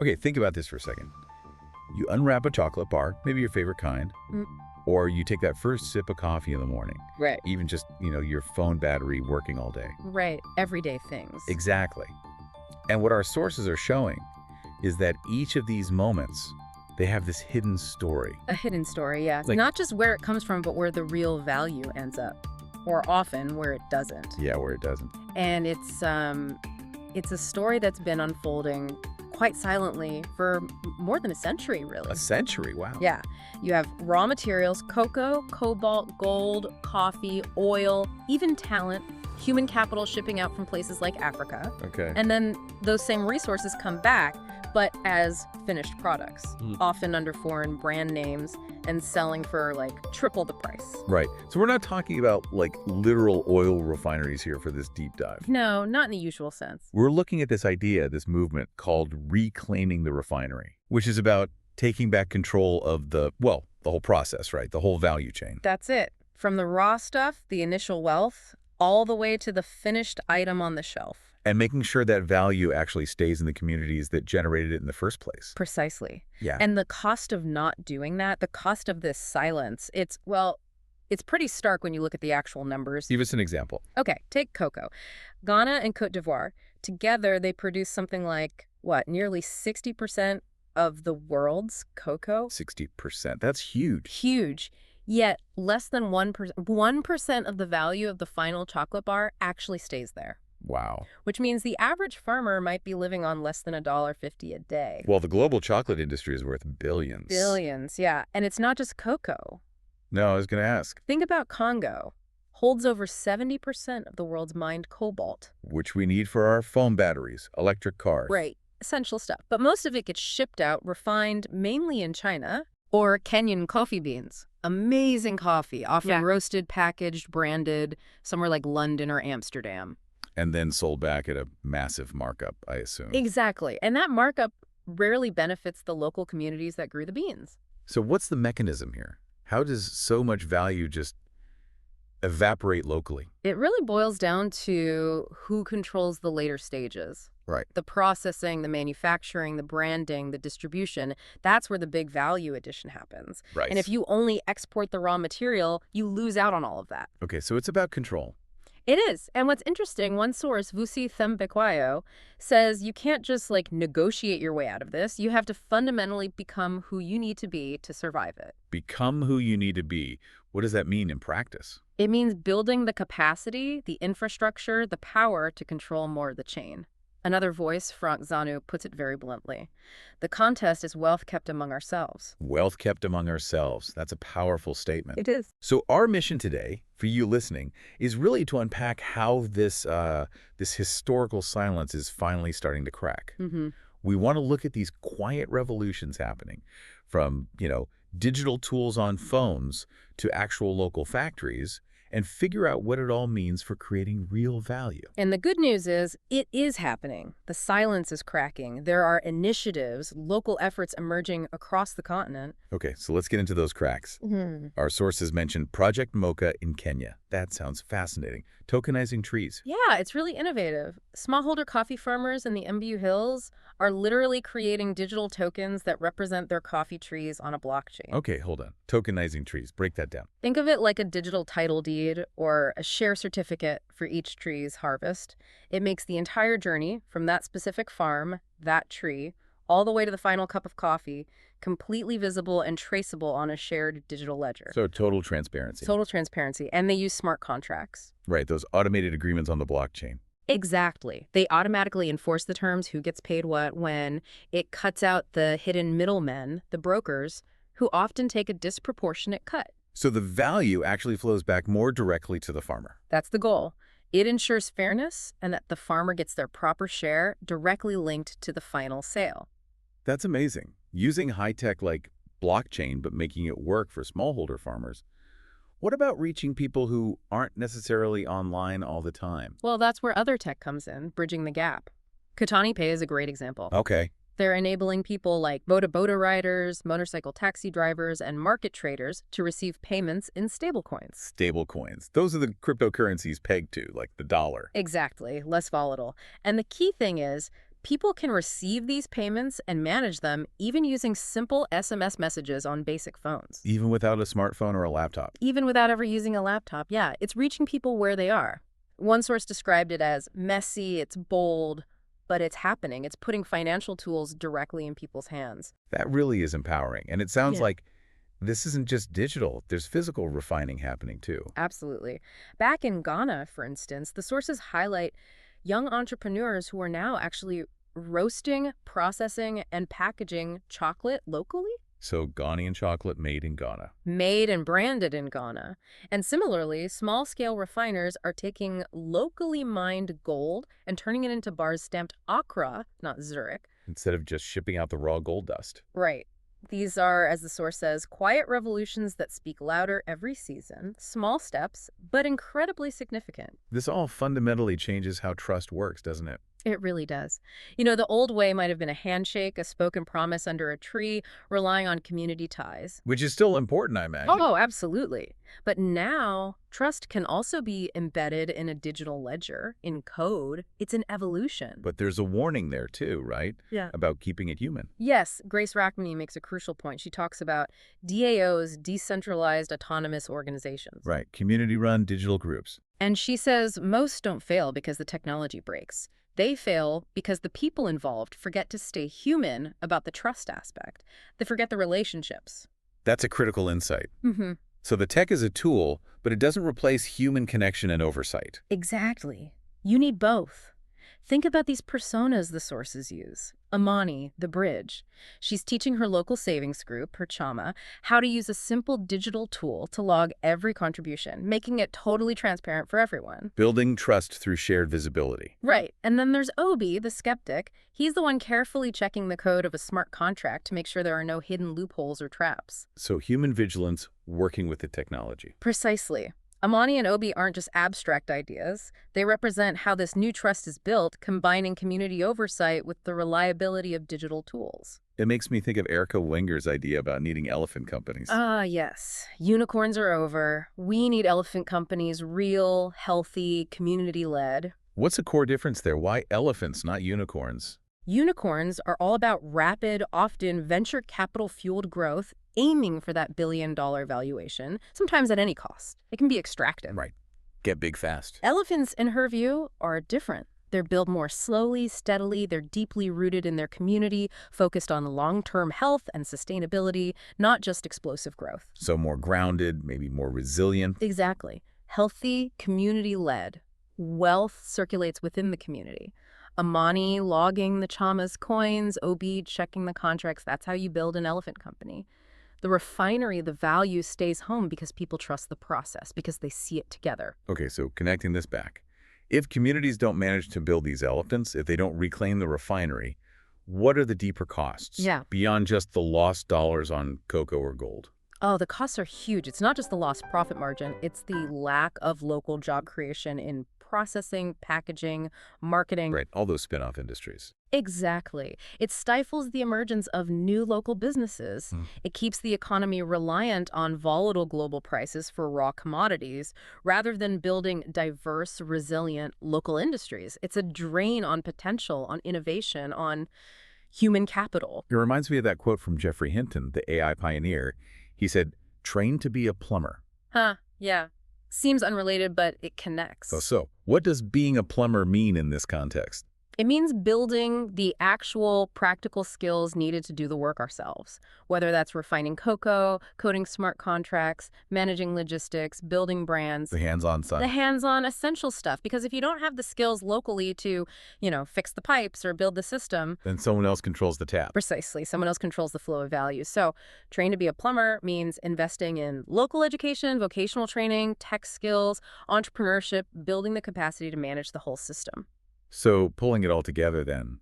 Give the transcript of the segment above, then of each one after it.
Okay, think about this for a second. You unwrap a chocolate bar, maybe your favorite kind, Mm, or you take that first sip of coffee in the morning, right. even just, your phone battery working all day. Right. Everyday things. Exactly. And what our sources are showing is that each of these moments, they have this hidden story. A hidden story, yeah. Like, Not just where it comes from, but where the real value ends up. Or often where it doesn't. yeah, where it doesn't. And it's a story that's been unfolding quite silently for more than a century, really. A century, wow. Yeah. You have raw materials, cocoa, cobalt, gold, coffee, oil, even talent, human capital shipping out from places like Africa. Okay. And then those same resources come back, but as finished products, often under foreign brand names and selling for like triple the price. Right. So we're not talking about like literal oil refineries here for this deep dive. No, not in the usual sense. We're looking at this idea, this movement called reclaiming the refinery, which is about taking back control of the whole process, right? The whole value chain. That's it. From the raw stuff, the initial wealth, all the way to the finished item on the shelf. And making sure that value actually stays in the communities that generated it in the first place. Precisely. Yeah. And the cost of not doing that, the cost of this silence, it's pretty stark when you look at the actual numbers. Give us an example. Okay, take cocoa. Ghana and Cote d'Ivoire, together they produce something like, nearly 60% of the world's cocoa? 60%. That's huge. Huge. Yet less than 1% of the value of the final chocolate bar actually stays there. Wow. Which means the average farmer might be living on less than $1.50 a day. Well, the global chocolate industry is worth billions. Billions, yeah. And it's not just cocoa. No, I was going to ask. Think about Congo. Holds over 70% of the world's mined cobalt. Which we need for our phone batteries, electric cars. Right. Essential stuff. But most of it gets shipped out, refined mainly in China, or Kenyan coffee beans. Amazing coffee, often roasted, packaged, branded, somewhere like London or Amsterdam. And then sold back at a massive markup, I assume. Exactly. And that markup rarely benefits the local communities that grew the beans. So what's the mechanism here? How does so much value just evaporate locally? It really boils down to who controls the later stages. Right. The processing, the manufacturing, the branding, the distribution, that's where the big value addition happens. Right. And if you only export the raw material, you lose out on all of that. Okay, so it's about control. It is. And what's interesting, one source, Vusi Thembekwayo, says you can't just negotiate your way out of this. You have to fundamentally become who you need to be to survive it. Become who you need to be. What does that mean in practice? It means building the capacity, the infrastructure, the power to control more of the chain. Another voice, Frank Zanu, puts it very bluntly. The contest is wealth kept among ourselves. Wealth kept among ourselves. That's a powerful statement. It is. So our mission today, for you listening, is really to unpack how this historical silence is finally starting to crack. Mm-hmm. We want to look at these quiet revolutions happening from, digital tools on phones to actual local factories, and figure out what it all means for creating real value. And the good news is, it is happening. The silence is cracking. There are initiatives, local efforts emerging across the continent. Okay, so let's get into those cracks. Mm-hmm. Our sources mentioned Project Mocha in Kenya. That sounds fascinating. Tokenizing trees. Yeah, it's really innovative. Smallholder coffee farmers in the MBU Hills are literally creating digital tokens that represent their coffee trees on a blockchain. Okay, hold on. Tokenizing trees. Break that down. Think of it like a digital title deed or a share certificate for each tree's harvest. It makes the entire journey from that specific farm, that tree, all the way to the final cup of coffee, completely visible and traceable on a shared digital ledger. So total transparency. Total transparency. And they use smart contracts. Right, those automated agreements on the blockchain. Exactly. They automatically enforce the terms, who gets paid what, when. It cuts out the hidden middlemen, the brokers, who often take a disproportionate cut. So the value actually flows back more directly to the farmer. That's the goal. It ensures fairness and that the farmer gets their proper share directly linked to the final sale. That's amazing. Using high-tech like blockchain, but making it work for smallholder farmers. What about reaching people who aren't necessarily online all the time? Well, that's where other tech comes in, bridging the gap. Katani Pay is a great example. Okay. They're enabling people like boda riders, motorcycle taxi drivers, and market traders to receive payments in stablecoins. Stablecoins. Those are the cryptocurrencies pegged to, like the dollar. Exactly. Less volatile. And the key thing is, People can receive these payments and manage them even using simple SMS messages on basic phones. Even without a smartphone or a laptop. Even without ever using a laptop, yeah, it's reaching people where they are. One source described it as messy, it's bold, but it's happening. It's putting financial tools directly in people's hands. That really is empowering. And it sounds Yeah. like this isn't just digital. There's physical refining happening too. Absolutely. Back in Ghana, for instance, the sources highlight young entrepreneurs who are now actually roasting, processing, and packaging chocolate locally, So Ghanaian chocolate made in Ghana. made and branded in Ghana. And similarly, small-scale refiners are taking locally mined gold and turning it into bars stamped Accra, not Zurich. Instead of just shipping out the raw gold dust. Right. These are, as the source says, quiet revolutions that speak louder every season, small steps, but incredibly significant. This all fundamentally changes how trust works, doesn't it? It really does. The old way might have been a handshake, a spoken promise under a tree, relying on community ties. Which is still important, I imagine. Oh, absolutely. But now, trust can also be embedded in a digital ledger, in code. It's an evolution. But there's a warning there too, right? Yeah. About keeping it human. Yes, Grace Rachmany makes a crucial point. She talks about DAOs, decentralized autonomous organizations. Right. Community-run digital groups. And she says most don't fail because the technology breaks. They fail because the people involved forget to stay human about the trust aspect. They forget the relationships. That's a critical insight. Mm-hmm. So the tech is a tool, but it doesn't replace human connection and oversight. Exactly. You need both. Think about these personas the sources use. Amani, the bridge. She's teaching her local savings group, her chama, how to use a simple digital tool to log every contribution, making it totally transparent for everyone. Building trust through shared visibility. Right. And then there's Obi, the skeptic. He's the one carefully checking the code of a smart contract to make sure there are no hidden loopholes or traps. So human vigilance working with the technology. Precisely. Amani and Obi aren't just abstract ideas. They represent how this new trust is built, combining community oversight with the reliability of digital tools. It makes me think of Erica Wenger's idea about needing elephant companies. Ah, yes. Unicorns are over. We need elephant companies, real, healthy, community-led. What's the core difference there? Why elephants, not unicorns? Unicorns are all about rapid, often venture capital-fueled growth, aiming for that billion-dollar valuation, sometimes at any cost. It can be extractive. Right. Get big fast. Elephants, in her view, are different. They're built more slowly, steadily. They're deeply rooted in their community, focused on long-term health and sustainability, not just explosive growth. So more grounded, maybe more resilient. Exactly. Healthy, community-led. Wealth circulates within the community. Amani logging the chama's coins, OB checking the contracts. That's how you build an elephant company. The refinery, the value stays home because people trust the process, because they see it together. Okay, so connecting this back. If communities don't manage to build these elephants, if they don't reclaim the refinery, what are the deeper costs? Yeah. Beyond just the lost dollars on cocoa or gold. Oh, the costs are huge. It's not just the lost profit margin. It's the lack of local job creation in processing, packaging, marketing. Right, all those spin-off industries. Exactly. It stifles the emergence of new local businesses. It keeps the economy reliant on volatile global prices for raw commodities rather than building diverse, resilient local industries. It's a drain on potential, on innovation, on human capital. It reminds me of that quote from Jeffrey Hinton, the AI pioneer. He said, "Train to be a plumber." Huh, yeah. Seems unrelated, but it connects. So what does being a plumber mean in this context? It means building the actual practical skills needed to do the work ourselves, whether that's refining cocoa, coding smart contracts, managing logistics, building brands. The hands-on side. The hands-on essential stuff, because if you don't have the skills locally to, fix the pipes or build the system, Then someone else controls the tap. precisely, someone else controls the flow of value. So train to be a plumber means investing in local education, vocational training, tech skills, entrepreneurship, building the capacity to manage the whole system. So pulling it all together then,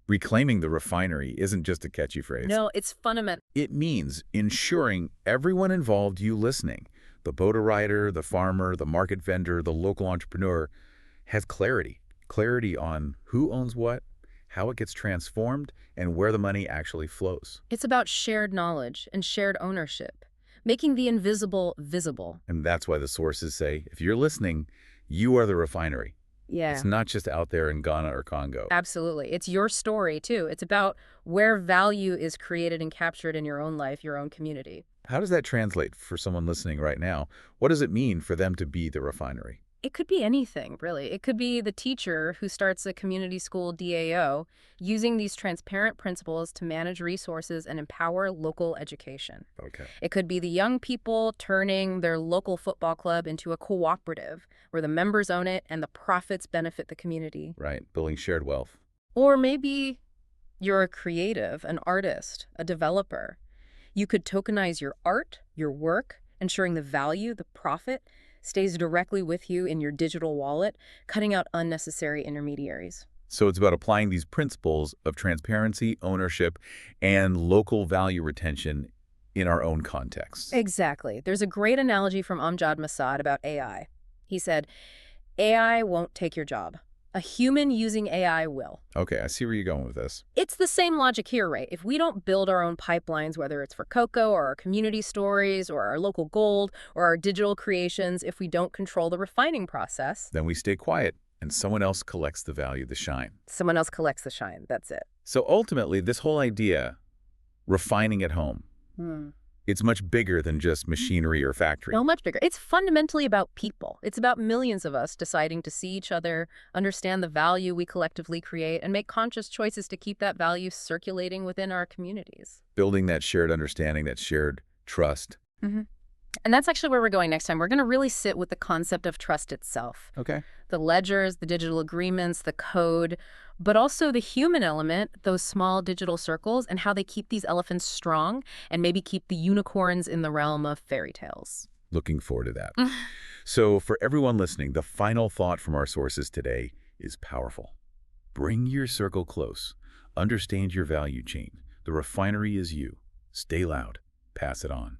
reclaiming the refinery isn't just a catchy phrase. No, it's fundamental. It means ensuring everyone involved, you listening, the boater rider, the farmer, the market vendor, the local entrepreneur, has clarity. Clarity on who owns what, how it gets transformed, and where the money actually flows. It's about shared knowledge and shared ownership, making the invisible visible. And that's why the sources say, if you're listening, you are the refinery. Yeah. It's not just out there in Ghana or Congo. Absolutely. It's your story, too. It's about where value is created and captured in your own life, your own community. How does that translate for someone listening right now? What does it mean for them to be the refinery? It could be anything, really. It could be the teacher who starts a community school DAO using these transparent principles to manage resources and empower local education. Okay. It could be the young people turning their local football club into a cooperative where the members own it and the profits benefit the community. Right. Building shared wealth. Or maybe you're a creative, an artist, a developer. You could tokenize your art, your work, ensuring the value, the profit, stays directly with you in your digital wallet, cutting out unnecessary intermediaries. So it's about applying these principles of transparency, ownership, and local value retention in our own context. Exactly. There's a great analogy from Amjad Masad about AI. He said, AI won't take your job. A human using AI will. Okay, I see where you're going with this. It's the same logic here, right? If we don't build our own pipelines, whether it's for cocoa or our community stories or our local gold or our digital creations, if we don't control the refining process, Then we stay quiet, and someone else collects the value, the shine. someone else collects the shine. That's it. So ultimately, this whole idea, refining at home, it's much bigger than just machinery or factory. No, much bigger. It's fundamentally about people. It's about millions of us deciding to see each other, understand the value we collectively create, and make conscious choices to keep that value circulating within our communities. Building that shared understanding, that shared trust. And that's actually where we're going next time. We're going to really sit with the concept of trust itself. Okay. The ledgers, the digital agreements, the code, but also the human element, those small digital circles, and how they keep these elephants strong and maybe keep the unicorns in the realm of fairy tales. Looking forward to that. So for everyone listening, the final thought from our sources today is powerful. Bring your circle close. Understand your value chain. The refinery is you. Stay loud. Pass it on.